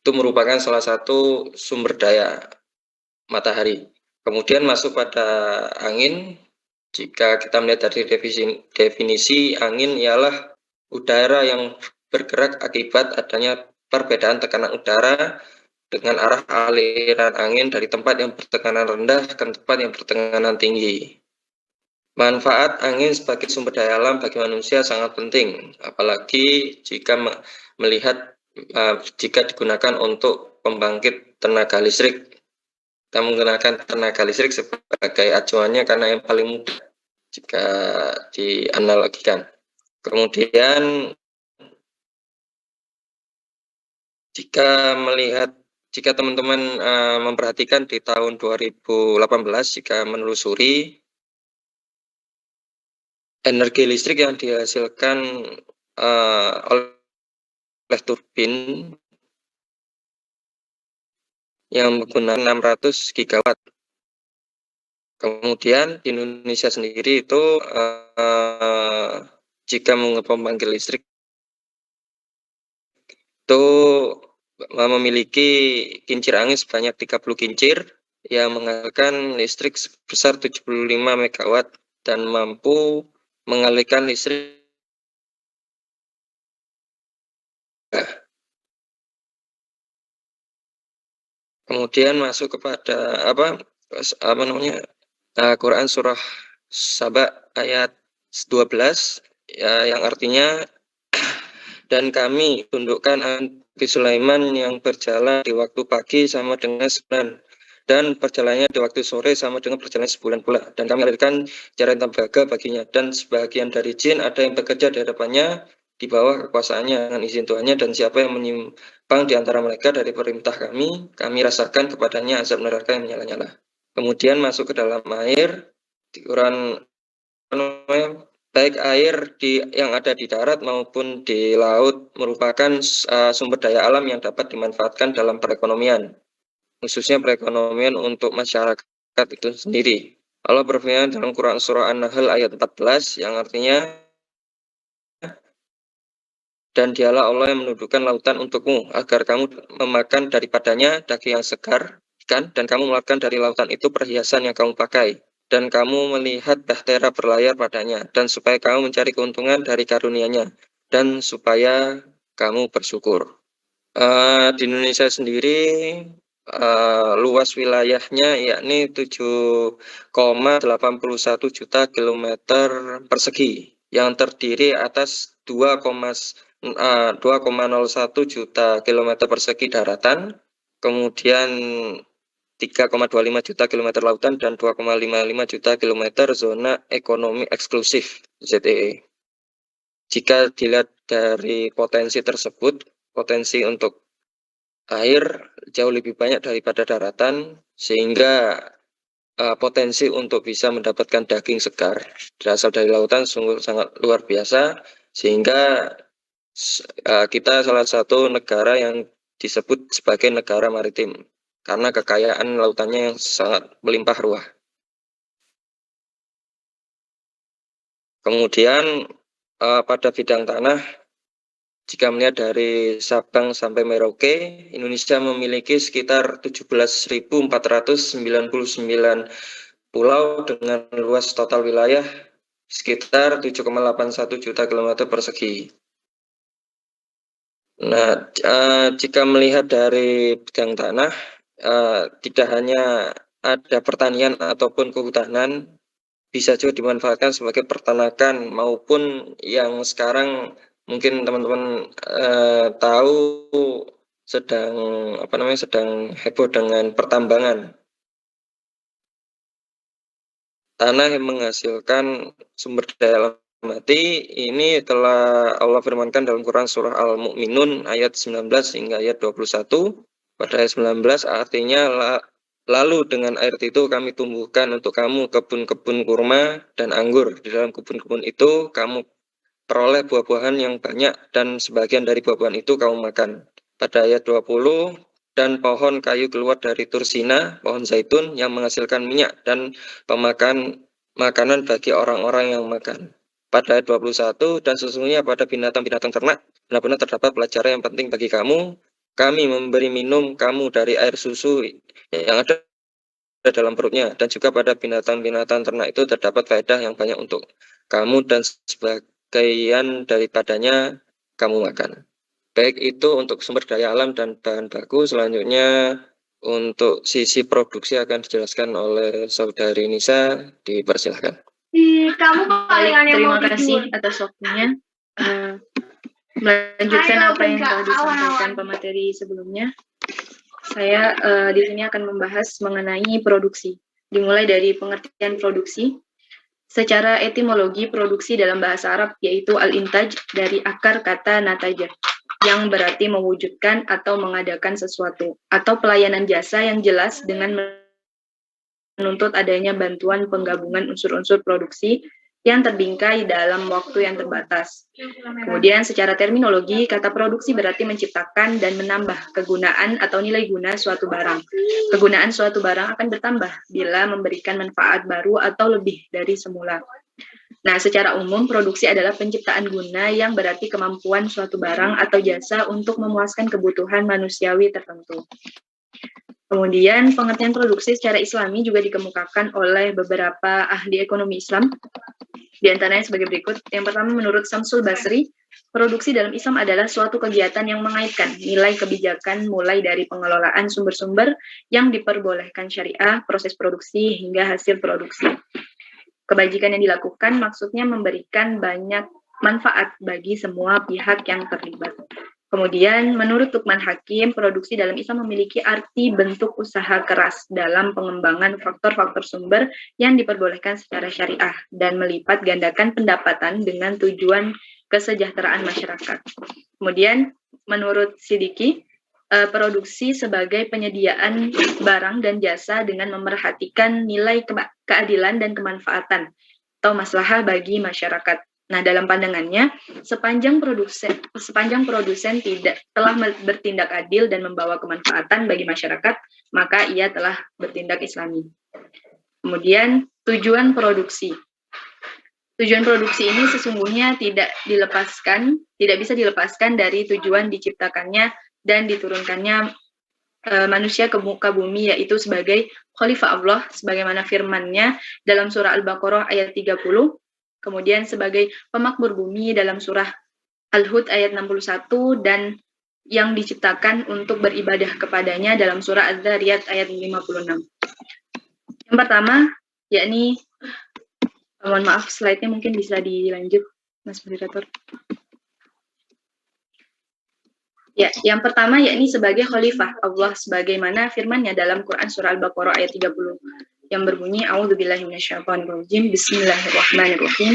Itu merupakan salah satu sumber daya matahari. Kemudian masuk pada angin. Jika kita melihat dari definisi angin ialah udara yang bergerak akibat adanya perbedaan tekanan udara dengan arah aliran angin dari tempat yang bertekanan rendah ke tempat yang bertekanan tinggi. Manfaat angin sebagai sumber daya alam bagi manusia sangat penting, apalagi jika melihat jika digunakan untuk pembangkit tenaga listrik. Kita menggunakan tenaga listrik sebagai acuannya karena yang paling mudah jika dianalogikan. Kemudian jika teman-teman memperhatikan di tahun 2018 jika menelusuri energi listrik yang dihasilkan oleh turbin yang menggunakan 600 gigawatt. Kemudian di Indonesia sendiri itu jika pembangkit listrik itu memiliki kincir angin sebanyak 30 kincir yang menghasilkan listrik sebesar 75 MW dan mampu mengalirkan listrik. Kemudian masuk kepada Quran surah Saba ayat 12 ya, yang artinya dan kami tundukkan Nabi Sulaiman yang berjalan di waktu pagi sama dengan sebulan dan perjalanannya di waktu sore sama dengan perjalanan sebulan pula, dan kami alirkan jalan tembaga baginya, dan sebagian dari jin ada yang bekerja di hadapannya di bawah kekuasaannya dengan izin Tuhannya, dan siapa yang menyimpang di antara mereka dari perintah kami rasakan kepadanya azab neraka yang menyala-nyala. Kemudian masuk ke dalam air di Quran, baik air yang ada di darat maupun di laut merupakan sumber daya alam yang dapat dimanfaatkan dalam perekonomian, khususnya perekonomian untuk masyarakat itu sendiri. Allah berfirman dalam Quran surah An-Nahl ayat 14 yang artinya, dan dialah Allah yang menundukkan lautan untukmu agar kamu memakan daripadanya daging yang segar ikan, dan kamu melakukan dari lautan itu perhiasan yang kamu pakai, dan kamu melihat bahtera berlayar padanya, dan supaya kamu mencari keuntungan dari karunia-Nya, dan supaya kamu bersyukur. Di Indonesia sendiri luas wilayahnya yakni 7,81 juta kilometer persegi yang terdiri atas 2,01 juta kilometer persegi daratan, kemudian 3,25 juta kilometer lautan, dan 2,55 juta kilometer zona ekonomi eksklusif ZEE. Jika dilihat dari potensi tersebut, potensi untuk air jauh lebih banyak daripada daratan, sehingga potensi untuk bisa mendapatkan daging segar berasal dari lautan sungguh sangat luar biasa, sehingga kita salah satu negara yang disebut sebagai negara maritim karena kekayaan lautannya yang sangat melimpah ruah. Kemudian pada bidang tanah, jika melihat dari Sabang sampai Merauke, Indonesia memiliki sekitar 17.499 pulau dengan luas total wilayah sekitar 7,81 juta kilometer persegi. Nah, jika melihat dari bidang tanah, tidak hanya ada pertanian ataupun kehutanan, bisa juga dimanfaatkan sebagai peternakan, maupun yang sekarang mungkin teman-teman tahu sedang heboh dengan pertambangan. Tanah yang menghasilkan sumber daya alam mati ini telah Allah firmankan dalam Quran surah Al-Mu'minun ayat 19 hingga ayat 21. Pada ayat 19 artinya, lalu dengan air itu kami tumbuhkan untuk kamu kebun-kebun kurma dan anggur. Di dalam kebun-kebun itu kamu peroleh buah-buahan yang banyak, dan sebagian dari buah-buahan itu kamu makan. Pada ayat 20, dan pohon kayu keluar dari Tursina, pohon zaitun yang menghasilkan minyak dan makanan bagi orang-orang yang makan. Pada ayat 21, dan sesungguhnya pada binatang-binatang ternak benar-benar terdapat pelajaran yang penting bagi kamu, kami memberi minum kamu dari air susu yang ada dalam perutnya, dan juga pada binatang-binatang ternak itu terdapat faedah yang banyak untuk kamu, dan sebagian daripadanya kamu makan. Baik itu untuk sumber daya alam dan bahan baku. Selanjutnya untuk sisi produksi akan dijelaskan oleh Saudari Nisa, dipersilahkan. Terima kasih atas waktunya. Melanjutkan apa yang telah disampaikan pemateri sebelumnya, saya di sini akan membahas mengenai produksi. Dimulai dari pengertian produksi. Secara etimologi, produksi dalam bahasa Arab yaitu al-intaj dari akar kata nataja, yang berarti mewujudkan atau mengadakan sesuatu, atau pelayanan jasa yang jelas dengan menuntut adanya bantuan penggabungan unsur-unsur produksi yang terbingkai dalam waktu yang terbatas. Kemudian secara terminologi, kata produksi berarti menciptakan dan menambah kegunaan atau nilai guna suatu barang. Kegunaan suatu barang akan bertambah bila memberikan manfaat baru atau lebih dari semula. Nah, secara umum, produksi adalah penciptaan guna yang berarti kemampuan suatu barang atau jasa untuk memuaskan kebutuhan manusiawi tertentu. Kemudian, pengertian produksi secara Islami juga dikemukakan oleh beberapa ahli ekonomi Islam. Di antaranya sebagai berikut. Yang pertama, menurut Samsul Basri, produksi dalam Islam adalah suatu kegiatan yang mengaitkan nilai kebijakan mulai dari pengelolaan sumber-sumber yang diperbolehkan syariah, proses produksi, hingga hasil produksi. Kebajikan yang dilakukan maksudnya memberikan banyak manfaat bagi semua pihak yang terlibat. Kemudian, menurut Lukman Hakim, produksi dalam Islam memiliki arti bentuk usaha keras dalam pengembangan faktor-faktor sumber yang diperbolehkan secara syariah dan melipat gandakan pendapatan dengan tujuan kesejahteraan masyarakat. Kemudian, menurut Sidiki, produksi sebagai penyediaan barang dan jasa dengan memerhatikan nilai keadilan dan kemanfaatan atau maslahah bagi masyarakat. Nah, dalam pandangannya, sepanjang produsen tidak telah bertindak adil dan membawa kemanfaatan bagi masyarakat, maka ia telah bertindak Islami. Kemudian, tujuan produksi. Tujuan produksi ini sesungguhnya tidak bisa dilepaskan dari tujuan diciptakannya dan diturunkannya manusia ke muka bumi, yaitu sebagai khalifah Allah, sebagaimana firman-Nya dalam surah Al-Baqarah ayat 30, kemudian sebagai pemakmur bumi dalam surah Al-Hud ayat 61, dan yang diciptakan untuk beribadah kepadanya dalam surah Az-Zariyat ayat 56. Yang pertama, yakni, mohon maaf, slide-nya mungkin bisa dilanjut, Mas Moderator. Ya, yang pertama yakni sebagai khalifah Allah, sebagaimana firman-Nya dalam Quran surah Al-Baqarah ayat 30 yang berbunyi, A'udzubillahi minasyaitonirrajim, Bismillahirrahmanirrahim.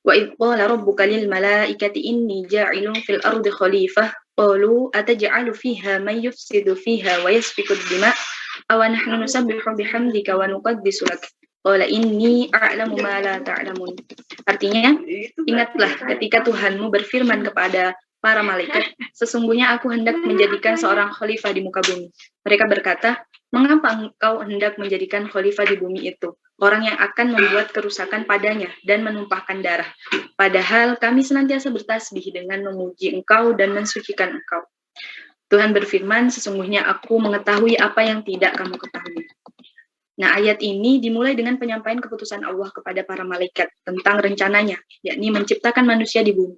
Wa idh qala rabbuka lil malaikati inni ja'ilun fil ardi khalifah qalu ataj'alu fiha man yufsidu fiha wa yasfiku ad-dima' aw nahnu nusabbihu bihamdika wa nuqaddisu lak. Qala inni a'lamu ma la ta'lamun. Artinya, ingatlah ketika Tuhanmu berfirman kepada para malaikat, sesungguhnya aku hendak menjadikan seorang khalifah di muka bumi. Mereka berkata, mengapa engkau hendak menjadikan khalifah di bumi itu? Orang yang akan membuat kerusakan padanya dan menumpahkan darah. Padahal kami senantiasa bertasbih dengan memuji engkau dan mensucikan engkau. Tuhan berfirman, sesungguhnya aku mengetahui apa yang tidak kamu ketahui. Nah, ayat ini dimulai dengan penyampaian keputusan Allah kepada para malaikat tentang rencananya, yakni menciptakan manusia di bumi.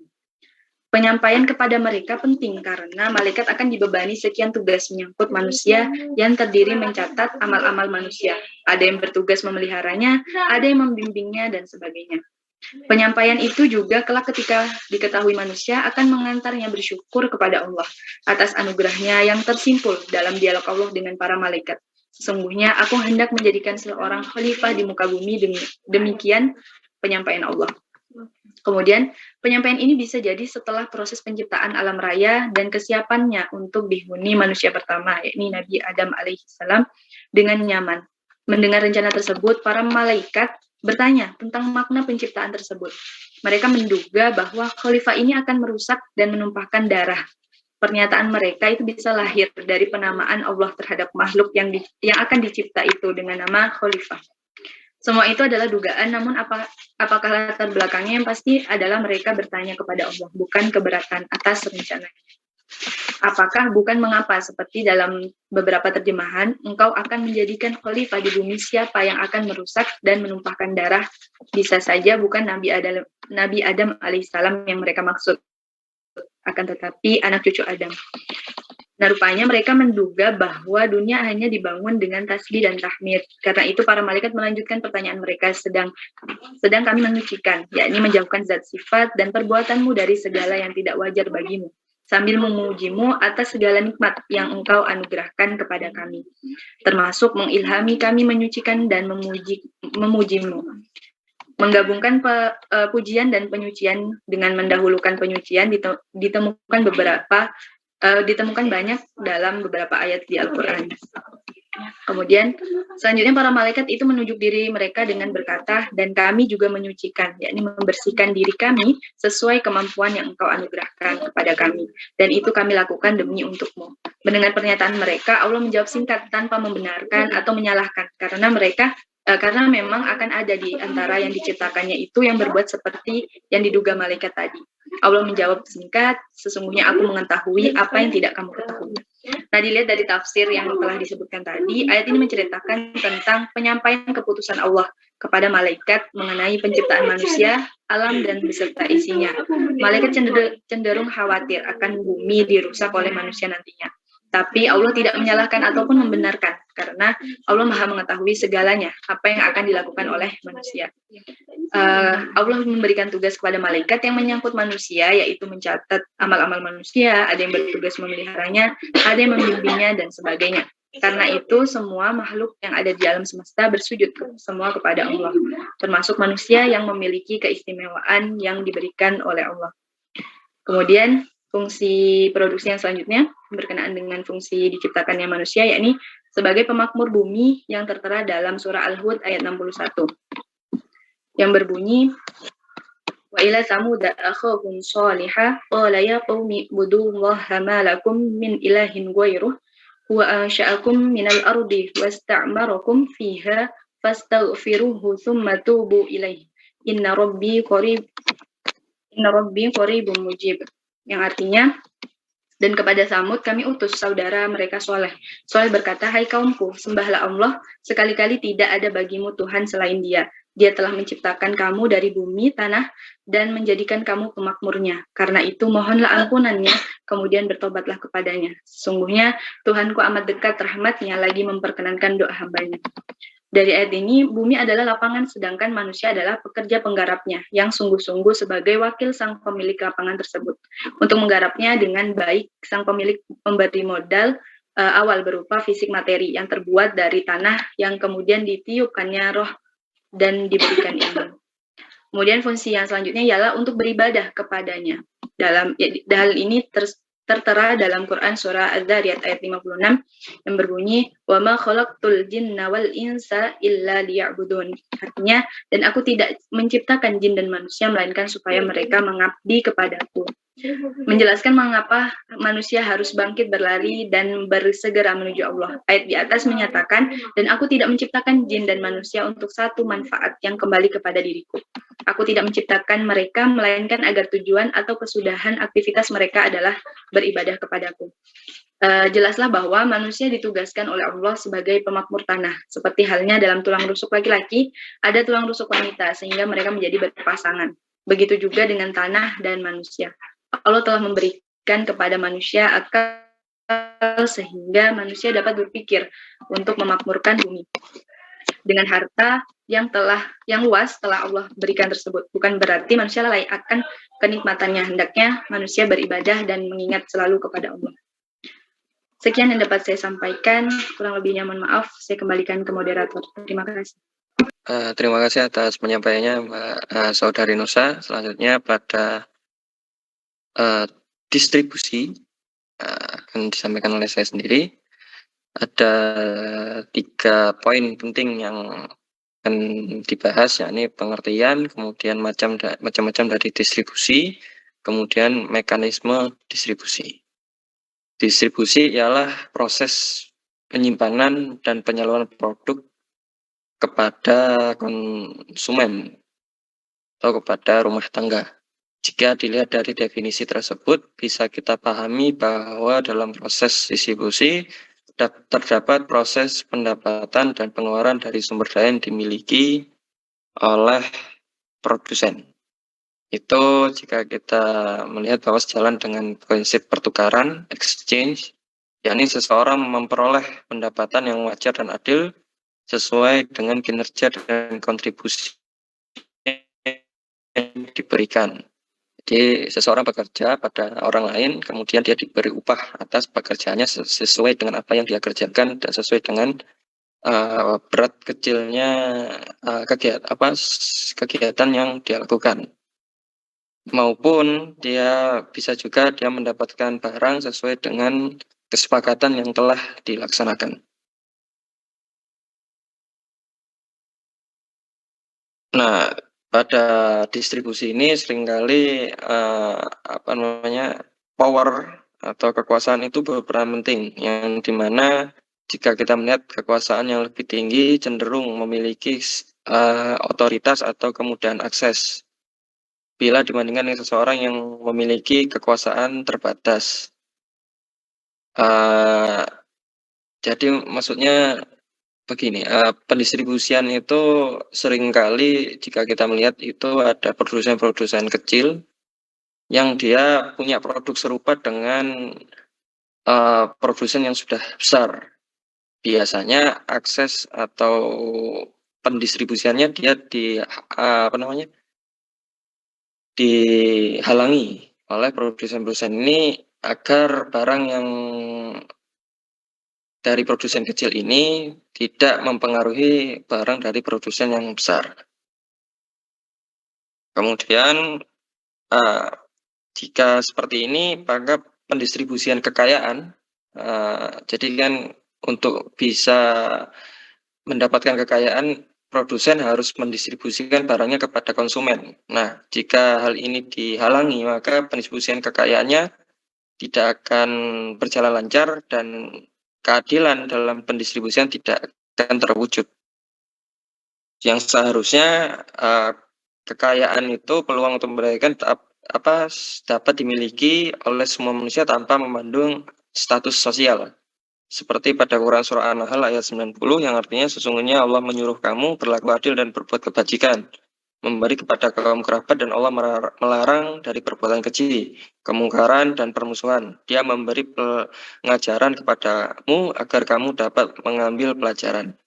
Penyampaian kepada mereka penting karena malaikat akan dibebani sekian tugas menyangkut manusia yang terdiri mencatat amal-amal manusia. Ada yang bertugas memeliharanya, ada yang membimbingnya, dan sebagainya. Penyampaian itu juga kelak ketika diketahui manusia akan mengantarnya bersyukur kepada Allah atas anugerahnya yang tersimpul dalam dialog Allah dengan para malaikat. Sesungguhnya aku hendak menjadikan seorang khalifah di muka bumi, demikian penyampaian Allah. Kemudian, penyampaian ini bisa jadi setelah proses penciptaan alam raya dan kesiapannya untuk dihuni manusia pertama, yakni Nabi Adam alaihissalam, dengan nyaman. Mendengar rencana tersebut, para malaikat bertanya tentang makna penciptaan tersebut. Mereka menduga bahwa khalifah ini akan merusak dan menumpahkan darah. Pernyataan mereka itu bisa lahir dari penamaan Allah terhadap makhluk yang akan dicipta itu dengan nama khalifah. Semua itu adalah dugaan, namun apakah latar belakangnya yang pasti adalah mereka bertanya kepada Allah, bukan keberatan atas rencananya. Apakah bukan mengapa seperti dalam beberapa terjemahan, engkau akan menjadikan khalifah di bumi siapa yang akan merusak dan menumpahkan darah? Bisa saja bukan Nabi Adam alaihissalam yang mereka maksud, akan tetapi anak cucu Adam. Nah, rupanya mereka menduga bahwa dunia hanya dibangun dengan tasbih dan tahmid. Karena itu para malaikat melanjutkan pertanyaan mereka, sedang kami menyucikan, yakni menjauhkan zat sifat dan perbuatanmu dari segala yang tidak wajar bagimu, sambil memujimu atas segala nikmat yang engkau anugerahkan kepada kami, termasuk mengilhami kami menyucikan dan memujimu. Menggabungkan pujian dan penyucian dengan mendahulukan penyucian ditemukan banyak dalam beberapa ayat di Al-Quran. Kemudian selanjutnya para malaikat itu menunjuk diri mereka dengan berkata, dan kami juga menyucikan, yakni membersihkan diri kami sesuai kemampuan yang engkau anugerahkan kepada kami, dan itu kami lakukan demi untukmu. Mendengar pernyataan mereka, Allah menjawab singkat tanpa membenarkan atau menyalahkan, karena memang akan ada di antara yang diciptakannya itu yang berbuat seperti yang diduga malaikat tadi. Allah menjawab singkat, sesungguhnya aku mengetahui apa yang tidak kamu ketahui. Nah, dilihat dari tafsir yang telah disebutkan tadi, ayat ini menceritakan tentang penyampaian keputusan Allah kepada malaikat mengenai penciptaan manusia, alam, dan beserta isinya. Malaikat cenderung khawatir akan bumi dirusak oleh manusia nantinya. Tapi Allah tidak menyalahkan ataupun membenarkan, karena Allah Maha mengetahui segalanya, apa yang akan dilakukan oleh manusia. Allah memberikan tugas kepada malaikat yang menyangkut manusia, yaitu mencatat amal-amal manusia, ada yang bertugas memeliharanya, ada yang membimbingnya, dan sebagainya. Karena itu, semua makhluk yang ada di alam semesta bersujud semua kepada Allah, termasuk manusia yang memiliki keistimewaan yang diberikan oleh Allah. Kemudian, fungsi produksi yang selanjutnya berkenaan dengan fungsi diciptakannya manusia, yakni sebagai pemakmur bumi yang tertera dalam surah Al-Hud ayat 61 yang berbunyi, wa ila samuda akhahum salihah qala ya qaumi ibudullaha ma lakum min ilahin ghairuh huwa ansha'akum minal ardi wasta'marakum fiha fastaghfiruhu thumma tubu ilaihi inna rabbi qaribun mujib, yang artinya, dan kepada Samud kami utus saudara mereka Soleh. Soleh berkata, hai kaumku, sembahlah Allah, sekali-kali tidak ada bagimu Tuhan selain Dia. Dia telah menciptakan kamu dari bumi, tanah, dan menjadikan kamu pemakmurnya. Karena itu mohonlah ampunannya, kemudian bertobatlah kepadanya. Sesungguhnya Tuhanku amat dekat rahmatnya, lagi memperkenankan doa hambanya. Dari ayat ini, bumi adalah lapangan, sedangkan manusia adalah pekerja penggarapnya, yang sungguh-sungguh sebagai wakil sang pemilik lapangan tersebut. Untuk menggarapnya dengan baik, sang pemilik memberi modal awal berupa fisik materi yang terbuat dari tanah yang kemudian ditiupkannya roh dan diberikan ilmu. Kemudian fungsi yang selanjutnya ialah untuk beribadah kepadanya. Hal ini tertera dalam Quran surah Az-Zariyat ayat 56 yang berbunyi wa ma khalaqtul jinna wal insa illa liya'budun. Artinya, dan aku tidak menciptakan jin dan manusia melainkan supaya mereka mengabdi kepadaku. Menjelaskan mengapa manusia harus bangkit berlari dan bersegera menuju Allah. Ayat di atas menyatakan, dan aku tidak menciptakan jin dan manusia untuk satu manfaat yang kembali kepada diriku. Aku tidak menciptakan mereka melainkan agar tujuan atau kesudahan aktivitas mereka adalah beribadah kepadaku. Jelaslah bahwa manusia ditugaskan oleh Allah sebagai pemakmur tanah. Seperti halnya dalam tulang rusuk laki-laki, ada tulang rusuk wanita, sehingga mereka menjadi berpasangan. Begitu juga dengan tanah dan manusia. Allah telah memberikan kepada manusia akal sehingga manusia dapat berpikir untuk memakmurkan bumi. Dengan harta yang luas telah Allah berikan tersebut. Bukan berarti manusia lalai akan kenikmatannya. Hendaknya manusia beribadah dan mengingat selalu kepada Allah. Sekian yang dapat saya sampaikan. Kurang lebihnya mohon maaf. Saya kembalikan ke moderator. Terima kasih. Terima kasih atas penyampaiannya, Mbak Saudari Nusa. Selanjutnya pada distribusi akan disampaikan oleh saya sendiri. Ada 3 poin penting yang akan dibahas, yakni pengertian, kemudian macam-macam dari distribusi, kemudian mekanisme distribusi. Distribusi ialah proses penyimpanan dan penyaluran produk kepada konsumen atau kepada rumah tangga. Jika dilihat dari definisi tersebut, bisa kita pahami bahwa dalam proses distribusi terdapat proses pendapatan dan pengeluaran dari sumber daya yang dimiliki oleh produsen. Itu jika kita melihat bahwa sejalan dengan prinsip pertukaran, exchange, yakni seseorang memperoleh pendapatan yang wajar dan adil sesuai dengan kinerja dan kontribusi yang diberikan. Jadi seseorang bekerja pada orang lain, kemudian dia diberi upah atas pekerjaannya sesuai dengan apa yang dia kerjakan dan sesuai dengan berat kecilnya kegiatan yang dia lakukan. Maupun dia bisa juga dia mendapatkan barang sesuai dengan kesepakatan yang telah dilaksanakan. Nah, pada distribusi ini seringkali power atau kekuasaan itu berperan penting, yang dimana jika kita melihat kekuasaan yang lebih tinggi cenderung memiliki otoritas atau kemudahan akses bila dibandingkan dengan seseorang yang memiliki kekuasaan terbatas. Jadi maksudnya begini, pendistribusian itu seringkali jika kita melihat itu ada produsen-produsen kecil yang dia punya produk serupa dengan produsen yang sudah besar. Biasanya akses atau pendistribusiannya dia dihalangi oleh produsen-produsen ini agar barang yang dari produsen kecil ini tidak mempengaruhi barang dari produsen yang besar. Kemudian jika seperti ini, maka pendistribusian kekayaan, jadi kan untuk bisa mendapatkan kekayaan, produsen harus mendistribusikan barangnya kepada konsumen. Nah, jika hal ini dihalangi, maka pendistribusian kekayaannya tidak akan berjalan lancar dan keadilan dalam pendistribusian tidak akan terwujud. Yang seharusnya kekayaan itu peluang untuk memberikan dapat dimiliki oleh semua manusia tanpa memandang status sosial. Seperti pada Quran Surah An-Nahl ayat 90 yang artinya sesungguhnya Allah menyuruh kamu berlaku adil dan berbuat kebajikan, memberi kepada kaum kerabat, dan Allah melarang dari perbuatan keji, kemungkaran, dan permusuhan. Dia memberi pengajaran kepadamu agar kamu dapat mengambil pelajaran.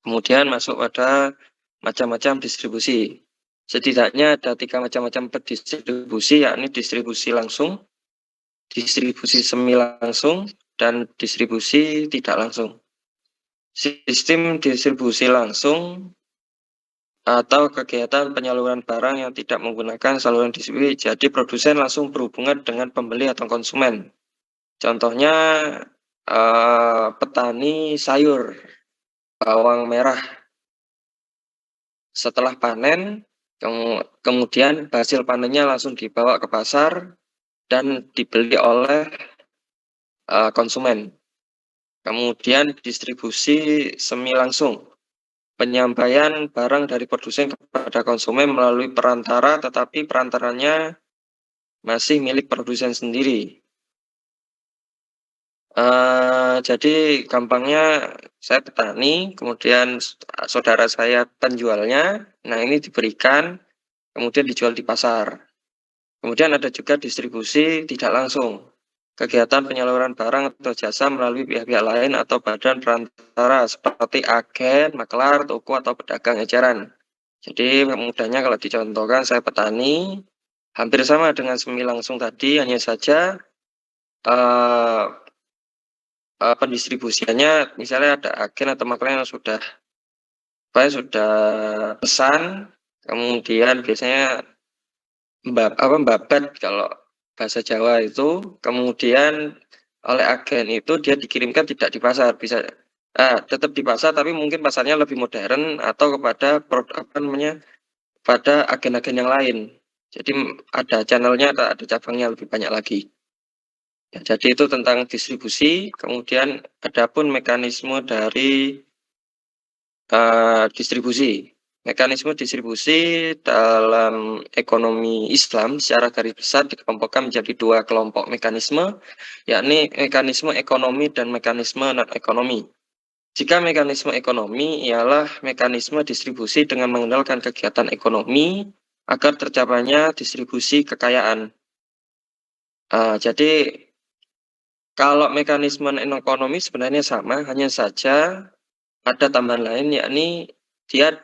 Kemudian masuk pada macam-macam distribusi. Setidaknya ada 3 macam-macam distribusi, yakni distribusi langsung, distribusi semi langsung, dan distribusi tidak langsung. Sistem distribusi langsung atau kegiatan penyaluran barang yang tidak menggunakan saluran distribusi, jadi produsen langsung berhubungan dengan pembeli atau konsumen. Contohnya petani sayur bawang merah setelah panen, kemudian hasil panennya langsung dibawa ke pasar dan dibeli oleh konsumen. Kemudian distribusi semi langsung, penyampaian barang dari produsen kepada konsumen melalui perantara, tetapi perantaranya masih milik produsen sendiri. Jadi gampangnya saya petani, kemudian saudara saya penjualnya, nah ini diberikan, kemudian dijual di pasar. Kemudian ada juga distribusi tidak langsung, kegiatan penyaluran barang atau jasa melalui pihak-pihak lain atau badan perantara seperti agen, maklar, toko, atau pedagang eceran. Jadi mudahnya kalau dicontohkan, saya petani, hampir sama dengan semi langsung tadi, hanya saja pendistribusiannya misalnya ada agen atau maklar yang sudah pesan, kemudian biasanya babat kalau bahasa Jawa itu, kemudian oleh agen itu dia dikirimkan tidak di pasar, bisa tetap di pasar tapi mungkin pasarnya lebih modern atau kepada pada agen-agen yang lain. Jadi ada channelnya, ada cabangnya lebih banyak lagi. Ya, jadi itu tentang distribusi. Kemudian adapun mekanisme dari distribusi. Mekanisme distribusi dalam ekonomi Islam secara garis besar dikelompokkan menjadi dua kelompok mekanisme, yakni mekanisme ekonomi dan mekanisme non-ekonomi. Jika mekanisme ekonomi ialah mekanisme distribusi dengan mengenalkan kegiatan ekonomi agar tercapainya distribusi kekayaan. Jadi kalau mekanisme non-ekonomi sebenarnya sama, hanya saja ada tambahan lain, yakni dia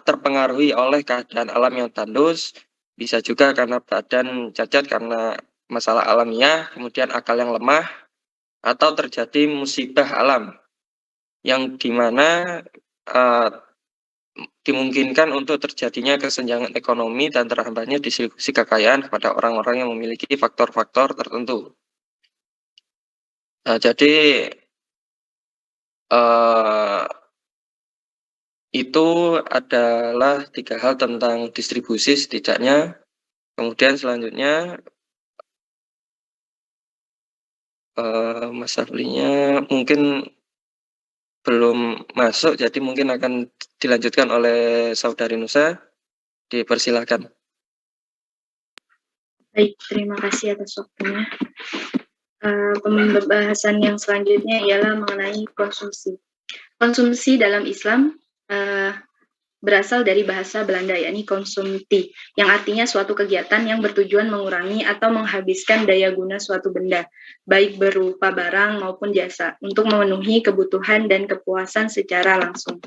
terpengaruhi oleh keadaan alam yang tandus, bisa juga karena badan cacat karena masalah alamiah, kemudian akal yang lemah, atau terjadi musibah alam yang dimana dimungkinkan untuk terjadinya kesenjangan ekonomi dan terhambatnya distribusi kekayaan kepada orang-orang yang memiliki faktor-faktor tertentu. Jadi itu adalah 3 hal tentang distribusi setidaknya. Kemudian selanjutnya Mas Aflinya mungkin belum masuk, jadi mungkin akan dilanjutkan oleh Saudari Nusa. Dipersilahkan. Baik, terima kasih atas waktunya. Pembahasan yang selanjutnya ialah mengenai konsumsi. Konsumsi dalam Islam berasal dari bahasa Belanda, yakni konsumti, yang artinya suatu kegiatan yang bertujuan mengurangi atau menghabiskan daya guna suatu benda, baik berupa barang maupun jasa, untuk memenuhi kebutuhan dan kepuasan secara langsung.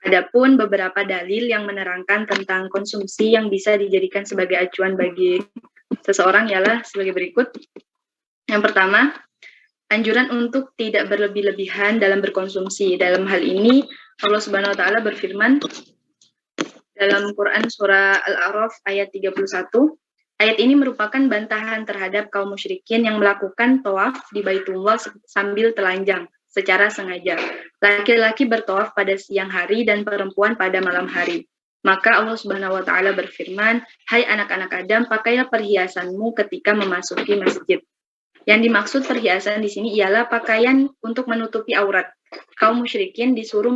Adapun beberapa dalil yang menerangkan tentang konsumsi yang bisa dijadikan sebagai acuan bagi seseorang ialah sebagai berikut. Yang pertama, anjuran untuk tidak berlebih-lebihan dalam berkonsumsi. Dalam hal ini, Allah Subhanahu wa Ta'ala berfirman dalam Quran Surah Al-A'raf ayat 31. Ayat ini merupakan bantahan terhadap kaum musyrikin yang melakukan tawaf di Baitullah sambil telanjang secara sengaja. Laki-laki bertawaf pada siang hari dan perempuan pada malam hari. Maka Allah Subhanahu wa Ta'ala berfirman, "Hai anak-anak Adam, pakailah perhiasanmu ketika memasuki masjid." Yang dimaksud perhiasan di sini ialah pakaian untuk menutupi aurat. Kaum musyrikin disuruh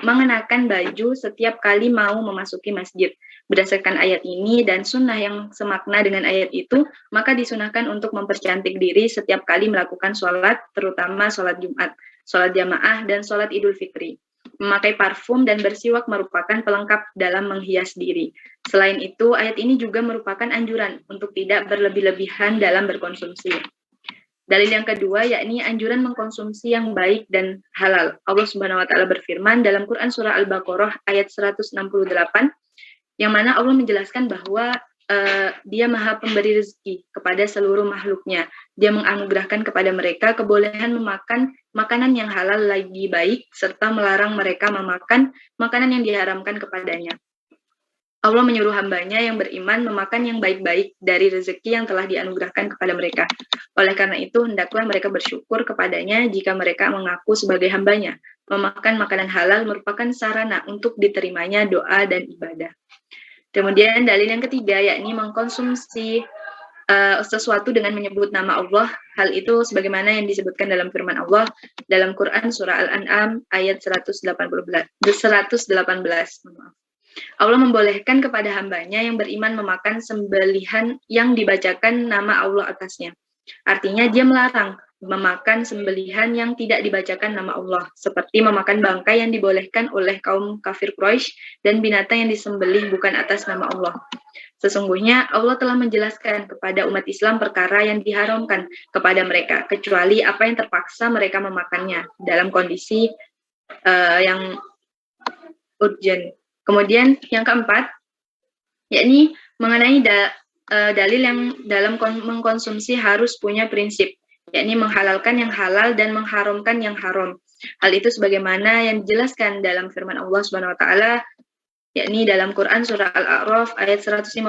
mengenakan baju setiap kali mau memasuki masjid. Berdasarkan ayat ini dan sunnah yang semakna dengan ayat itu, maka disunahkan untuk mempercantik diri setiap kali melakukan sholat, terutama sholat Jumat, sholat jamaah, dan sholat Idul Fitri. Memakai parfum dan bersiwak merupakan pelengkap dalam menghias diri. Selain itu, ayat ini juga merupakan anjuran untuk tidak berlebih-lebihan dalam berkonsumsi. Dalil yang kedua, yakni anjuran mengkonsumsi yang baik dan halal. Allah Subhanahu wa Ta'ala berfirman dalam Quran Surah Al-Baqarah ayat 168, yang mana Allah menjelaskan bahwa Dia Maha Pemberi rezeki kepada seluruh makhluknya. Dia menganugerahkan kepada mereka kebolehan memakan makanan yang halal lagi baik, serta melarang mereka memakan makanan yang diharamkan kepadanya. Allah menyuruh hambanya yang beriman memakan yang baik-baik dari rezeki yang telah dianugerahkan kepada mereka. Oleh karena itu, hendaklah mereka bersyukur kepadanya jika mereka mengaku sebagai hambanya. Memakan makanan halal merupakan sarana untuk diterimanya doa dan ibadah. Kemudian dalil yang ketiga, yakni mengkonsumsi sesuatu dengan menyebut nama Allah. Hal itu sebagaimana yang disebutkan dalam firman Allah dalam Quran Surah Al-An'am ayat 118. Allah membolehkan kepada hambanya yang beriman memakan sembelihan yang dibacakan nama Allah atasnya. Artinya dia melarang memakan sembelihan yang tidak dibacakan nama Allah, seperti memakan bangkai yang dibolehkan oleh kaum kafir Quraisy dan binatang yang disembelih bukan atas nama Allah. Sesungguhnya Allah telah menjelaskan kepada umat Islam perkara yang diharamkan kepada mereka, kecuali apa yang terpaksa mereka memakannya dalam kondisi yang urgent. Kemudian yang keempat, yakni mengenai dalil yang dalam mengkonsumsi harus punya prinsip, yakni menghalalkan yang halal dan mengharamkan yang haram. Hal itu sebagaimana yang dijelaskan dalam firman Allah Subhanahu wa Ta'ala, yakni dalam Quran Surah Al-A'raf ayat 157.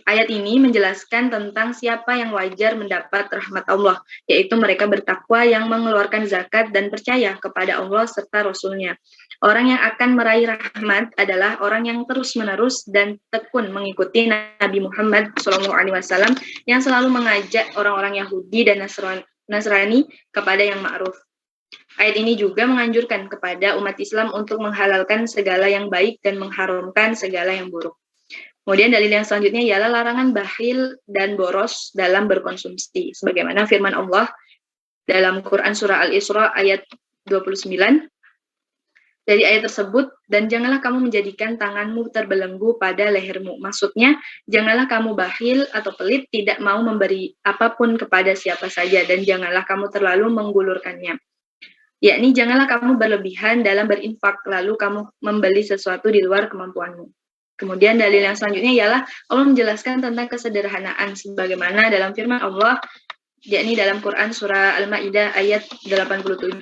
Ayat ini menjelaskan tentang siapa yang wajar mendapat rahmat Allah, yaitu mereka bertakwa yang mengeluarkan zakat dan percaya kepada Allah serta Rasul-Nya. Orang yang akan meraih rahmat adalah orang yang terus-menerus dan tekun mengikuti Nabi Muhammad SAW yang selalu mengajak orang-orang Yahudi dan Nasrani kepada yang ma'ruf. Ayat ini juga menganjurkan kepada umat Islam untuk menghalalkan segala yang baik dan mengharamkan segala yang buruk. Kemudian dalil yang selanjutnya ialah larangan bakhil dan boros dalam berkonsumsi. Sebagaimana firman Allah dalam Quran Surah Al-Isra ayat 29. Dari ayat tersebut, dan janganlah kamu menjadikan tanganmu terbelenggu pada lehermu. Maksudnya, janganlah kamu bakhil atau pelit tidak mau memberi apapun kepada siapa saja, dan janganlah kamu terlalu menggulurkannya. Yakni, janganlah kamu berlebihan dalam berinfak, lalu kamu membeli sesuatu di luar kemampuanmu. Kemudian dalil yang selanjutnya ialah Allah menjelaskan tentang kesederhanaan, sebagaimana dalam firman Allah, yakni dalam Quran Surah Al-Ma'idah ayat 87.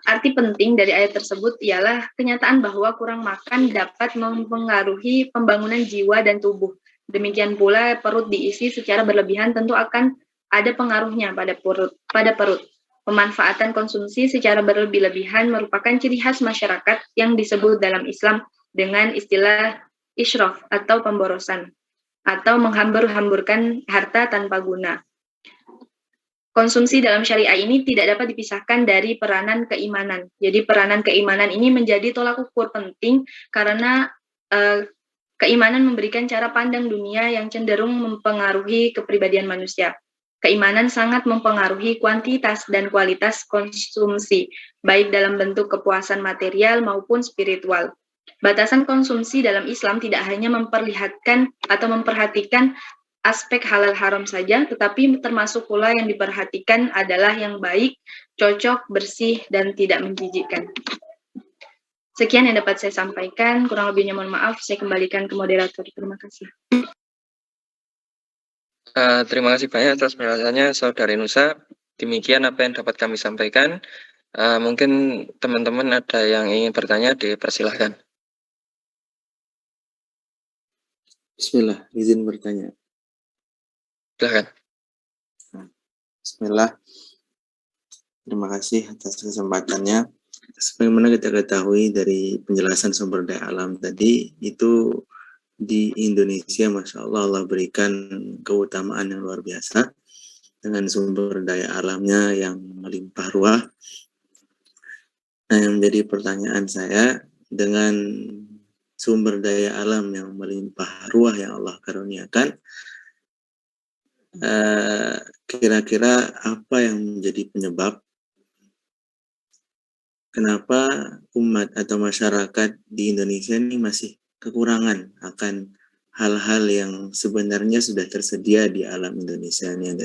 Arti penting dari ayat tersebut ialah kenyataan bahwa kurang makan dapat mempengaruhi pembangunan jiwa dan tubuh. Demikian pula perut diisi secara berlebihan tentu akan ada pengaruhnya pada perut. Pemanfaatan konsumsi secara berlebih-lebihan merupakan ciri khas masyarakat yang disebut dalam Islam dengan istilah israf atau pemborosan atau menghambur-hamburkan harta tanpa guna. Konsumsi dalam syariah ini tidak dapat dipisahkan dari peranan keimanan. Jadi peranan keimanan ini menjadi tolak ukur penting karena keimanan memberikan cara pandang dunia yang cenderung mempengaruhi kepribadian manusia. Keimanan sangat mempengaruhi kuantitas dan kualitas konsumsi, baik dalam bentuk kepuasan material maupun spiritual. Batasan konsumsi dalam Islam tidak hanya memperlihatkan atau memperhatikan aspek halal haram saja, tetapi termasuk pula yang diperhatikan adalah yang baik, cocok, bersih, dan tidak menjijikkan. Sekian yang dapat saya sampaikan, kurang lebihnya mohon maaf, saya kembalikan ke moderator. Terima kasih. Terima kasih banyak atas penjelasannya, Saudari Nusa. Demikian apa yang dapat kami sampaikan. Mungkin teman-teman ada yang ingin bertanya, dipersilahkan. Bismillah, izin bertanya. Silahkan. Bismillah. Terima kasih atas kesempatannya. Sebagaimana kita ketahui dari penjelasan sumber daya alam tadi, itu di Indonesia, Masya Allah, Allah berikan keutamaan yang luar biasa dengan sumber daya alamnya yang melimpah ruah. Nah, yang menjadi pertanyaan saya, dengan sumber daya alam yang melimpah ruah yang Allah karuniakan, kira-kira apa yang menjadi penyebab kenapa umat atau masyarakat di Indonesia ini masih kekurangan akan hal-hal yang sebenarnya sudah tersedia di alam Indonesia ini yang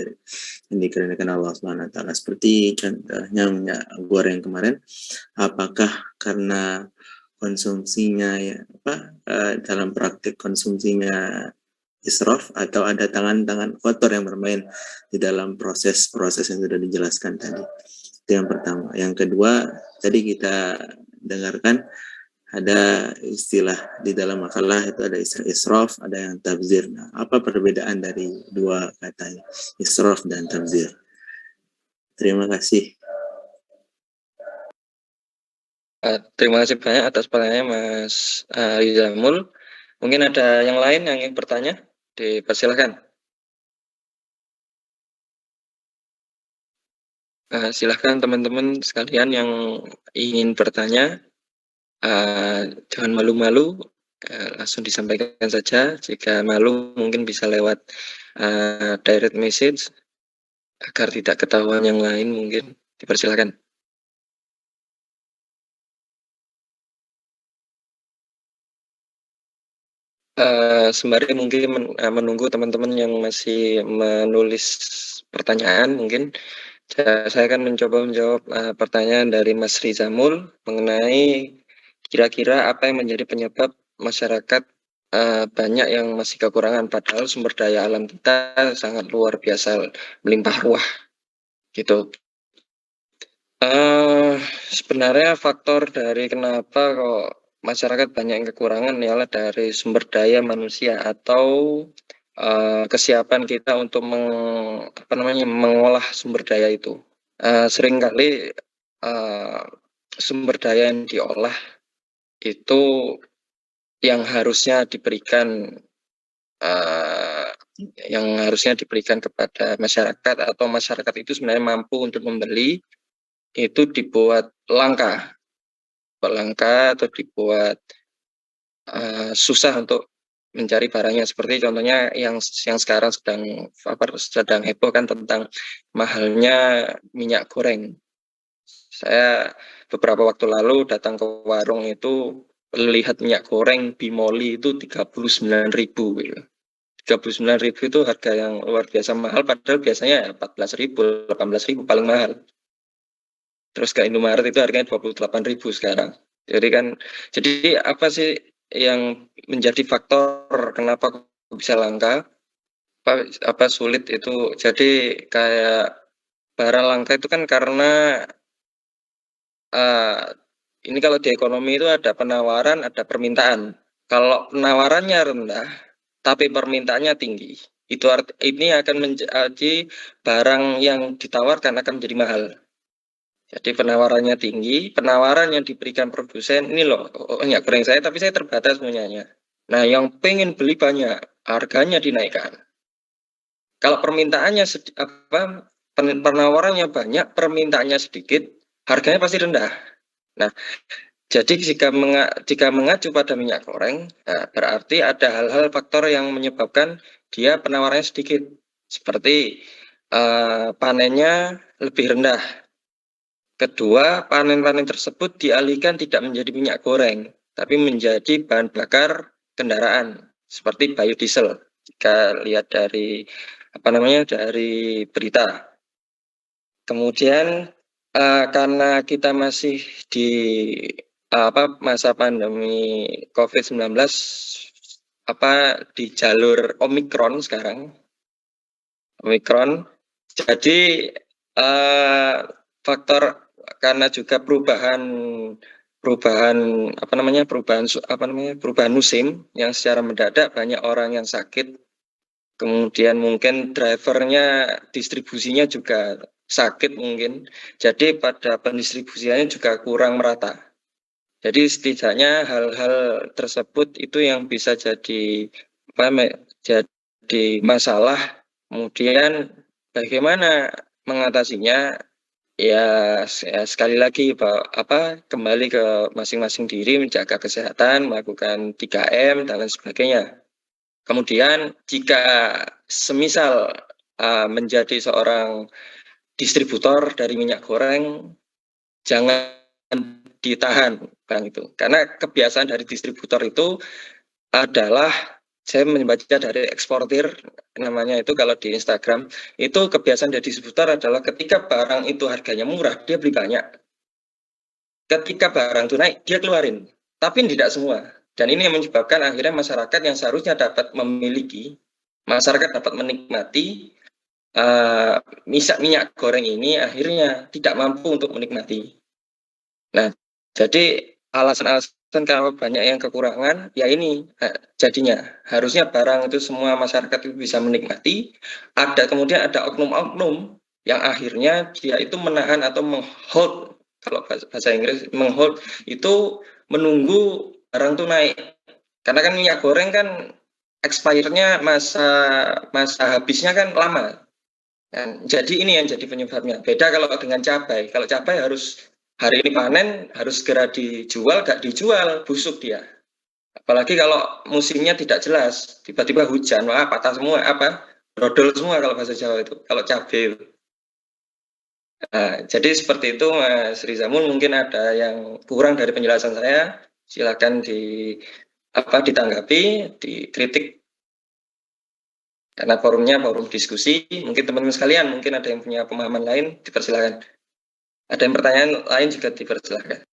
dikaruniakan Allah SWT, seperti contohnya minyak goreng kemarin. Apakah karena konsumsinya dalam praktik konsumsinya israf, atau ada tangan-tangan kotor yang bermain di dalam proses-proses yang sudah dijelaskan tadi. Itu yang pertama. Yang kedua, tadi kita dengarkan ada istilah di dalam makalah, itu ada istilah israf, ada yang tabzir. Nah, apa perbedaan dari dua kata israf dan tabzir? Terima kasih. Terima kasih banyak atas pertanyaannya, Mas Rizamul. Mungkin ada yang lain yang ingin bertanya? Dipersilakan. Silahkan teman-teman sekalian yang ingin bertanya, jangan malu-malu, langsung disampaikan saja. Jika malu mungkin bisa lewat direct message agar tidak ketahuan yang lain, mungkin dipersilakan. Sembari mungkin menunggu teman-teman yang masih menulis pertanyaan, mungkin saya akan mencoba menjawab pertanyaan dari Mas Rizamul mengenai kira-kira apa yang menjadi penyebab masyarakat banyak yang masih kekurangan, padahal sumber daya alam kita sangat luar biasa, melimpah ruah gitu. Sebenarnya faktor dari kenapa kok masyarakat banyak yang kekurangan ialah dari sumber daya manusia atau kesiapan kita untuk mengolah sumber daya itu. Seringkali sumber daya yang diolah itu yang harusnya diberikan kepada masyarakat, atau masyarakat itu sebenarnya mampu untuk membeli, itu dibuat langka atau dibuat susah untuk mencari barangnya. Seperti contohnya yang sekarang sedang heboh kan tentang mahalnya minyak goreng. Saya beberapa waktu lalu datang ke warung itu lihat minyak goreng Bimoli itu 39.000 gitu. 39.000 itu harga yang luar biasa mahal, padahal biasanya 14.000, 18.000 paling mahal. Terus ke Indomaret itu harganya 28.000 sekarang. Jadi apa sih yang menjadi faktor kenapa bisa langka? Apa sulit itu? Jadi kayak barang langka itu kan karena ini kalau di ekonomi itu ada penawaran, ada permintaan. Kalau penawarannya rendah, tapi permintaannya tinggi, ini akan menjadi barang yang ditawarkan akan menjadi mahal. Jadi penawarannya tinggi, penawaran yang diberikan produsen, ini loh, minyak goreng saya, tapi saya terbatas punyanya. Nah, yang pengen beli banyak, harganya dinaikkan. Kalau permintaannya penawarannya banyak, permintaannya sedikit, harganya pasti rendah. Nah, jadi jika mengacu pada minyak goreng, berarti ada hal-hal faktor yang menyebabkan dia penawarannya sedikit, seperti panennya lebih rendah. Kedua, panen-panen tersebut dialihkan tidak menjadi minyak goreng, tapi menjadi bahan bakar kendaraan seperti biodiesel. Jika lihat dari dari berita. Kemudian karena kita masih di masa pandemi COVID-19 di jalur Omikron sekarang. Omikron. Jadi faktor karena juga perubahan musim yang secara mendadak banyak orang yang sakit, kemudian mungkin drivernya distribusinya juga sakit mungkin, jadi pada pendistribusiannya juga kurang merata. Jadi setidaknya hal-hal tersebut itu yang bisa jadi masalah. Kemudian bagaimana mengatasinya? Ya sekali lagi kembali ke masing-masing diri, menjaga kesehatan, melakukan 3M dan lain sebagainya. Kemudian jika semisal menjadi seorang distributor dari minyak goreng, jangan ditahan barang itu, karena kebiasaan dari distributor itu adalah, saya membaca dari eksportir namanya itu, kalau di Instagram itu kebiasaan dari distributor adalah ketika barang itu harganya murah dia beli banyak, ketika barang itu naik dia keluarin, tapi tidak semua. Dan ini yang menyebabkan akhirnya masyarakat yang seharusnya dapat memiliki, masyarakat dapat menikmati minyak goreng ini akhirnya tidak mampu untuk menikmati. Nah, jadi alasan-alasan kenapa banyak yang kekurangan, ya ini jadinya harusnya barang itu semua masyarakat itu bisa menikmati. Kemudian ada oknum-oknum yang akhirnya dia itu menahan atau menghold, kalau bahasa Inggris menghold itu menunggu barang itu naik. Karena kan minyak goreng kan expirednya masa habisnya kan lama. Dan jadi ini yang jadi penyebabnya. Beda kalau dengan cabai. Kalau cabai harus hari ini panen, harus segera dijual, gak dijual, busuk dia. Apalagi kalau musimnya tidak jelas, tiba-tiba hujan, patah semua, brodol semua kalau bahasa Jawa itu, kalau cabai itu. Nah, jadi seperti itu Mas Rizamul, mungkin ada yang kurang dari penjelasan saya, silakan ditanggapi, dikritik. Karena forumnya forum diskusi, mungkin teman-teman sekalian mungkin ada yang punya pemahaman lain, dipersilakan. Ada yang pertanyaan lain juga dipersilakan.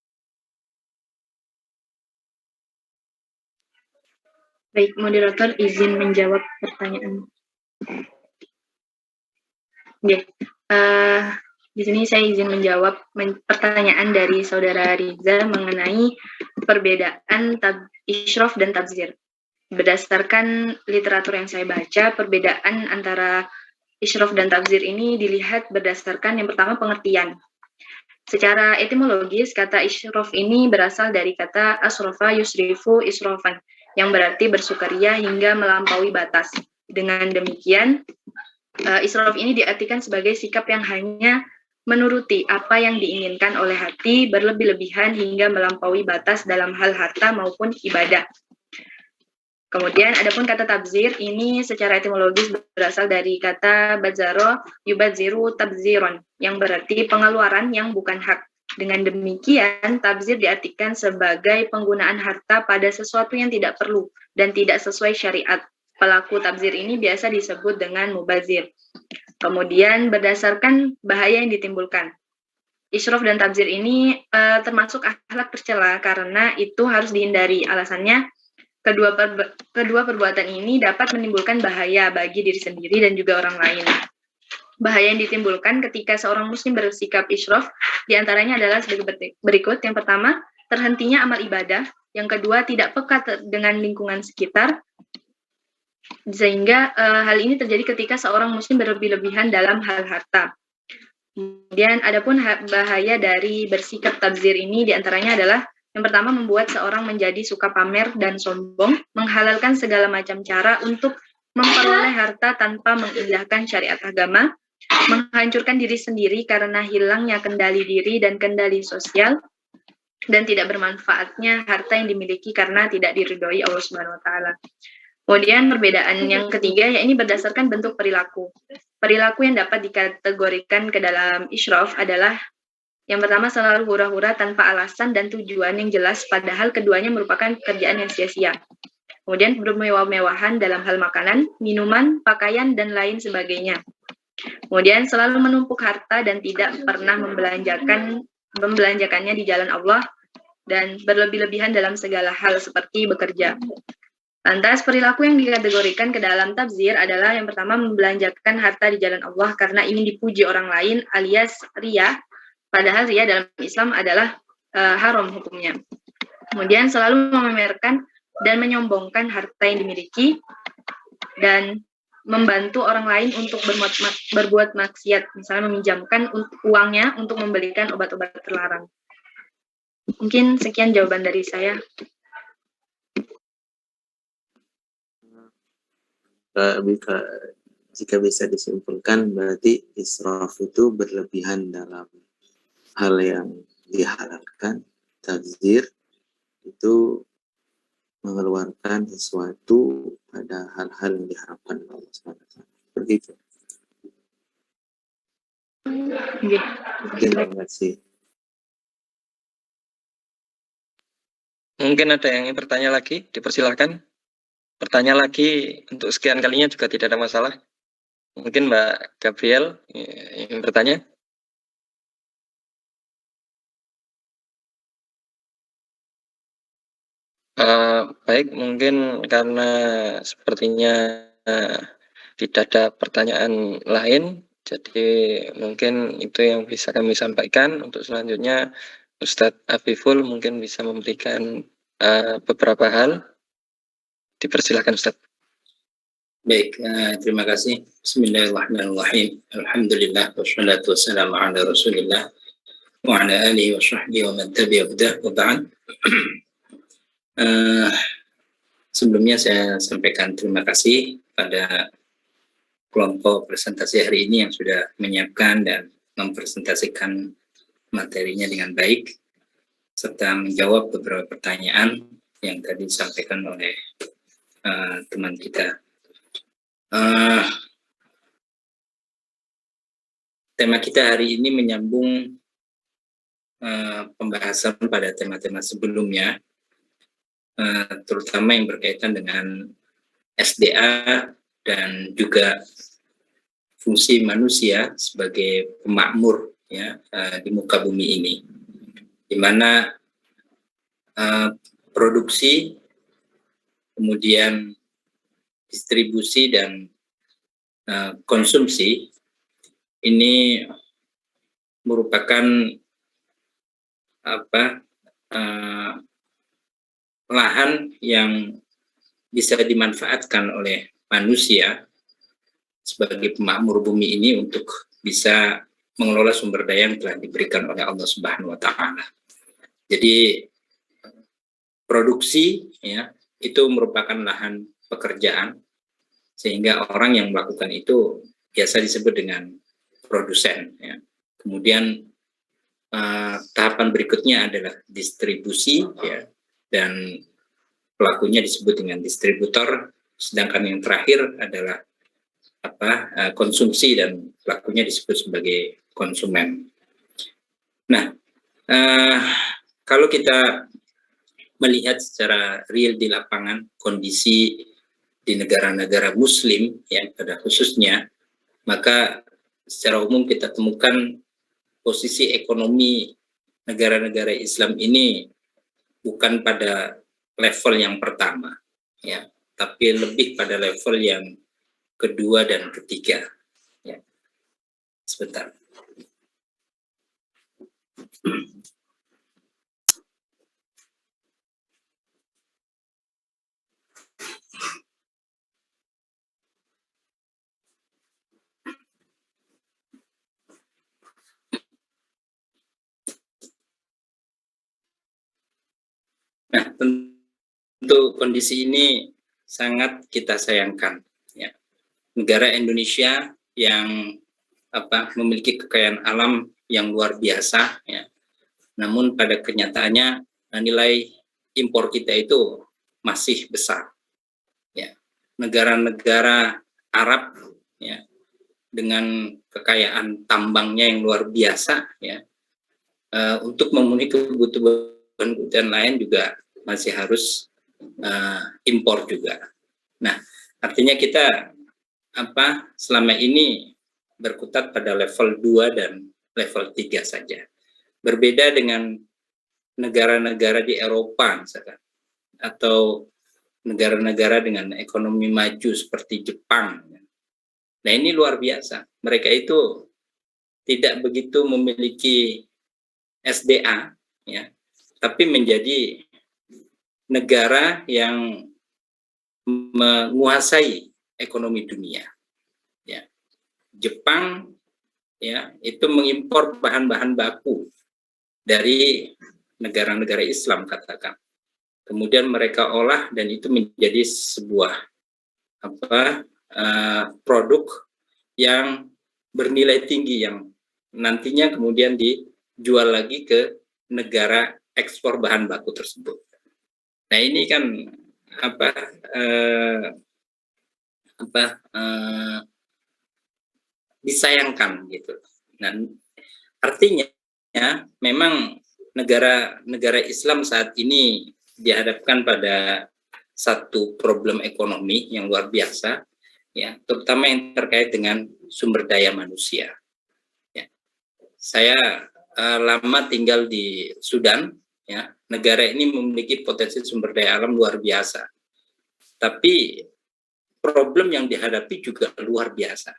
Baik, moderator izin menjawab pertanyaan. Di sini saya izin menjawab pertanyaan dari saudara Riza mengenai perbedaan isyraf dan tabzir. Berdasarkan literatur yang saya baca, perbedaan antara isyraf dan tabzir ini dilihat berdasarkan yang pertama pengertian. Secara etimologis, kata isyraf ini berasal dari kata asrofa yusrifu israfan, yang berarti bersukaria hingga melampaui batas. Dengan demikian, israf ini diartikan sebagai sikap yang hanya menuruti apa yang diinginkan oleh hati, berlebih-lebihan hingga melampaui batas dalam hal harta maupun ibadah. Kemudian adapun kata tabzir ini secara etimologis berasal dari kata badzaro yubadziru tabziron yang berarti pengeluaran yang bukan hak. Dengan demikian, tabzir diartikan sebagai penggunaan harta pada sesuatu yang tidak perlu dan tidak sesuai syariat. Pelaku tabzir ini biasa disebut dengan mubazir. Kemudian berdasarkan bahaya yang ditimbulkan. Israf dan tabzir ini termasuk akhlak tercela karena itu harus dihindari. Alasannya, kedua perbuatan ini dapat menimbulkan bahaya bagi diri sendiri dan juga orang lain. Bahaya yang ditimbulkan ketika seorang muslim bersikap israf diantaranya adalah sebagai berikut. Yang pertama, terhentinya amal ibadah. Yang kedua, tidak peka dengan lingkungan sekitar. Sehingga hal ini terjadi ketika seorang muslim berlebih-lebihan dalam hal harta. Kemudian adapun bahaya dari bersikap tabzir ini diantaranya adalah yang pertama, membuat seorang menjadi suka pamer dan sombong, menghalalkan segala macam cara untuk memperoleh harta tanpa mengindahkan syariat agama, menghancurkan diri sendiri karena hilangnya kendali diri dan kendali sosial, dan tidak bermanfaatnya harta yang dimiliki karena tidak diridhoi Allah Subhanahu wa taala. Kemudian perbedaan yang ketiga, yakni berdasarkan bentuk perilaku. Perilaku yang dapat dikategorikan ke dalam israf adalah yang pertama, selalu hura-hura tanpa alasan dan tujuan yang jelas, padahal keduanya merupakan pekerjaan yang sia-sia. Kemudian bermewah-mewahan dalam hal makanan, minuman, pakaian, dan lain sebagainya. Kemudian selalu menumpuk harta dan tidak pernah membelanjakannya di jalan Allah, dan berlebih-lebihan dalam segala hal seperti bekerja. Lantas perilaku yang dikategorikan ke dalam tabzir adalah yang pertama, membelanjakan harta di jalan Allah karena ingin dipuji orang lain alias riya, padahal riya dalam Islam adalah haram hukumnya. Kemudian selalu memamerkan dan menyombongkan harta yang dimiliki dan membantu orang lain untuk berbuat maksiat, misalnya meminjamkan uangnya untuk membelikan obat-obat terlarang. Mungkin sekian jawaban dari saya. Jika bisa disimpulkan, berarti israf itu berlebihan dalam hal yang dihalalkan. Tabzir itu mengeluarkan sesuatu pada hal-hal yang diharapkan oleh Allah SWT. Begitu. Terima kasih. Mungkin ada yang ingin bertanya lagi, dipersilahkan. Bertanya lagi untuk sekian kalinya juga tidak ada masalah. Mungkin Mbak Gabriel ingin bertanya. Baik, mungkin karena sepertinya tidak ada pertanyaan lain, jadi mungkin itu yang bisa kami sampaikan. Untuk selanjutnya, Ustadz Afiful mungkin bisa memberikan beberapa hal. Dipersilakan Ustadz. Baik, terima kasih. Bismillahirrahmanirrahim. Alhamdulillah wassalatu wassalamu ala Rasulillah wa ala alihi wa sahbihi wa man tabi'ahu wa ba'd. Sebelumnya saya sampaikan terima kasih pada kelompok presentasi hari ini yang sudah menyiapkan dan mempresentasikan materinya dengan baik serta menjawab beberapa pertanyaan yang tadi disampaikan oleh teman kita. Tema kita hari ini menyambung pembahasan pada tema-tema sebelumnya, terutama yang berkaitan dengan SDA dan juga fungsi manusia sebagai pemakmur ya di muka bumi ini, di mana produksi, kemudian distribusi dan konsumsi ini merupakan lahan yang bisa dimanfaatkan oleh manusia sebagai pemakmur bumi ini untuk bisa mengelola sumber daya yang telah diberikan oleh Allah Subhanahu wa taala. Jadi produksi ya itu merupakan lahan pekerjaan, sehingga orang yang melakukan itu biasa disebut dengan produsen ya. Kemudian tahapan berikutnya adalah distribusi, ya, dan pelakunya disebut dengan distributor. Sedangkan yang terakhir adalah konsumsi dan pelakunya disebut sebagai konsumen. Nah, kalau kita melihat secara real di lapangan kondisi di negara-negara Muslim, ya pada khususnya, maka secara umum kita temukan posisi ekonomi negara-negara Islam ini bukan pada level yang pertama, ya, tapi lebih pada level yang kedua dan ketiga. Ya. Sebentar. Nah, tentu kondisi ini sangat kita sayangkan. Ya. Negara Indonesia yang memiliki kekayaan alam yang luar biasa, ya. Namun pada kenyataannya nilai impor kita itu masih besar. Ya. Negara-negara Arab, ya, dengan kekayaan tambangnya yang luar biasa, ya, untuk memenuhi kebutuhan lain juga masih harus impor juga. Nah, artinya kita selama ini berkutat pada level 2 dan level 3 saja. Berbeda dengan negara-negara di Eropa misalkan, atau negara-negara dengan ekonomi maju seperti Jepang. Nah, ini luar biasa. Mereka itu tidak begitu memiliki SDA, ya, tapi menjadi negara yang menguasai ekonomi dunia. Ya. Jepang, ya, itu mengimpor bahan-bahan baku dari negara-negara Islam, katakan. Kemudian mereka olah dan itu menjadi sebuah produk yang bernilai tinggi yang nantinya kemudian dijual lagi ke negara ekspor bahan baku tersebut. Nah, ini kan disayangkan gitu. Nah, artinya memang negara-negara Islam saat ini dihadapkan pada satu problem ekonomi yang luar biasa, ya, terutama yang terkait dengan sumber daya manusia. Ya. Saya lama tinggal di Sudan, ya, negara ini memiliki potensi sumber daya alam luar biasa. Tapi problem yang dihadapi juga luar biasa.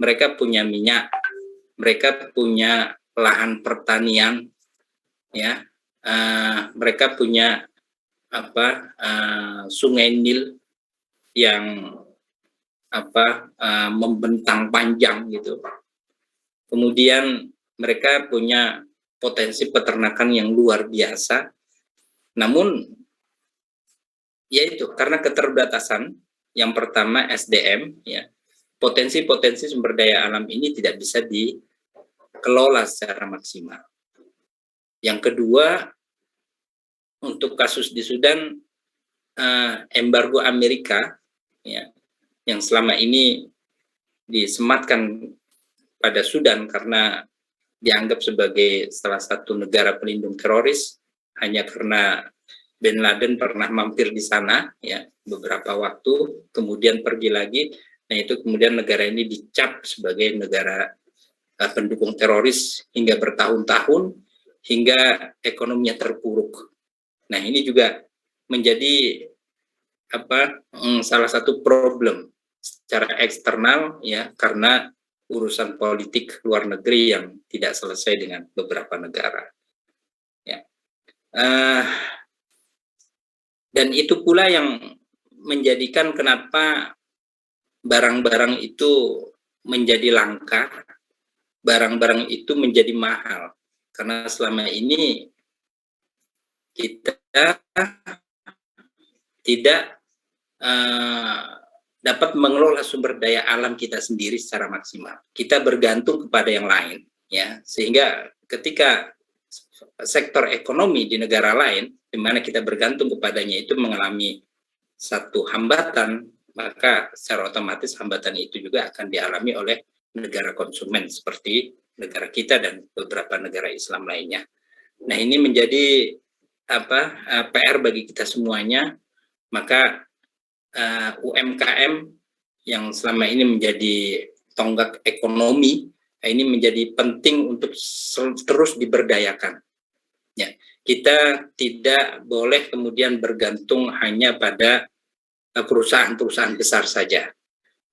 Mereka punya minyak, mereka punya lahan pertanian, ya, mereka punya sungai Nil yang membentang panjang gitu. Kemudian mereka punya potensi peternakan yang luar biasa. Namun yaitu karena keterbatasan, yang pertama SDM, ya, potensi-potensi sumber daya alam ini tidak bisa dikelola secara maksimal. Yang kedua, untuk kasus di Sudan, embargo Amerika, ya, yang selama ini disematkan pada Sudan karena dianggap sebagai salah satu negara pelindung teroris hanya karena Bin Laden pernah mampir di sana, ya, beberapa waktu, kemudian pergi lagi. Nah, itu kemudian negara ini dicap sebagai negara pendukung teroris hingga bertahun-tahun, hingga ekonominya terpuruk. Nah, ini juga menjadi salah satu problem secara eksternal, ya, karena urusan politik luar negeri yang tidak selesai dengan beberapa negara. Ya. Dan itu pula yang menjadikan kenapa barang-barang itu menjadi langka, barang-barang itu menjadi mahal. Karena selama ini kita tidak dapat mengelola sumber daya alam kita sendiri secara maksimal. Kita bergantung kepada yang lain. ya, sehingga ketika sektor ekonomi di negara lain di mana kita bergantung kepadanya itu mengalami satu hambatan, maka secara otomatis hambatan itu juga akan dialami oleh negara konsumen seperti negara kita dan beberapa negara Islam lainnya. Nah, ini menjadi PR bagi kita semuanya. Maka UMKM yang selama ini menjadi tonggak ekonomi, ini menjadi penting untuk terus diberdayakan. Ya, kita tidak boleh kemudian bergantung hanya pada perusahaan-perusahaan besar saja,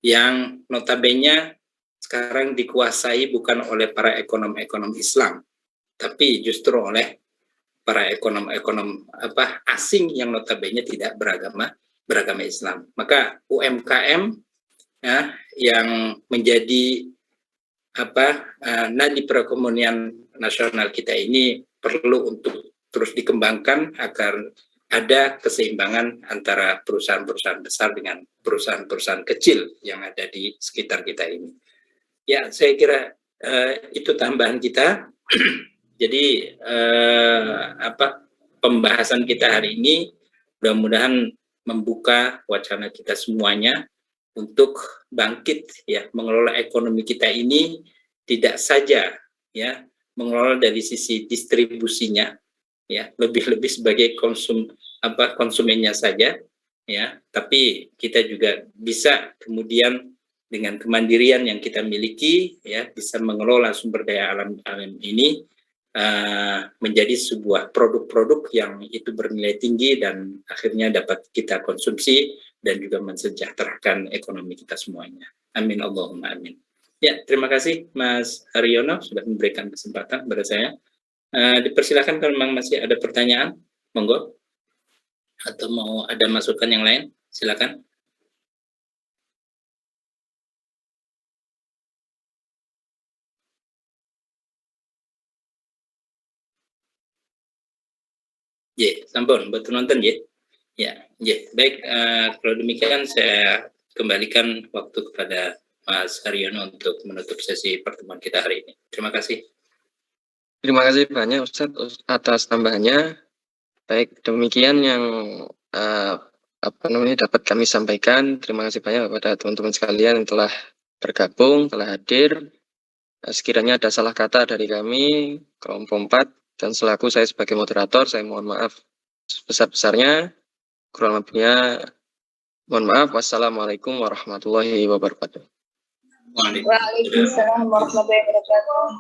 yang notabene sekarang dikuasai bukan oleh para ekonom-ekonom Islam, tapi justru oleh para ekonom-ekonom asing yang notabene tidak beragama Islam. Maka UMKM ya, yang menjadi nadi perekonomian nasional kita ini perlu untuk terus dikembangkan agar ada keseimbangan antara perusahaan-perusahaan besar dengan perusahaan-perusahaan kecil yang ada di sekitar kita ini. Ya, saya kira itu tambahan kita. Jadi pembahasan kita hari ini mudah-mudahan membuka wacana kita semuanya untuk bangkit ya, mengelola ekonomi kita ini tidak saja ya mengelola dari sisi distribusinya ya, lebih-lebih sebagai konsumennya saja ya, tapi kita juga bisa kemudian dengan kemandirian yang kita miliki ya bisa mengelola sumber daya alam ini menjadi sebuah produk-produk yang itu bernilai tinggi dan akhirnya dapat kita konsumsi dan juga mensejahterakan ekonomi kita semuanya. Amin Allahumma amin. Ya, terima kasih Mas Haryono sudah memberikan kesempatan kepada saya. Dipersilakan kalau memang masih ada pertanyaan, monggo. Atau mau ada masukan yang lain, silakan. Sampun, betul nonton ya, baik. Kalau demikian saya kembalikan waktu kepada Mas Haryono untuk menutup sesi pertemuan kita hari ini. Terima kasih. Terima kasih banyak Ustadz atas tambahannya. Baik, demikian yang dapat kami sampaikan. Terima kasih banyak kepada teman-teman sekalian yang telah bergabung, telah hadir. Sekiranya ada salah kata dari kami, kelompok 4, dan selaku saya sebagai moderator, saya mohon maaf sebesar-besarnya. Kurang lebihnya, mohon maaf. Wassalamualaikum warahmatullahi wabarakatuh. Waalaikumsalam warahmatullahi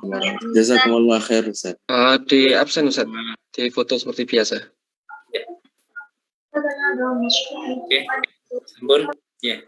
wabarakatuh. Jazakumullah khair Ustaz. Di absen Ustaz, di foto seperti biasa. Oke, sampun. Ya.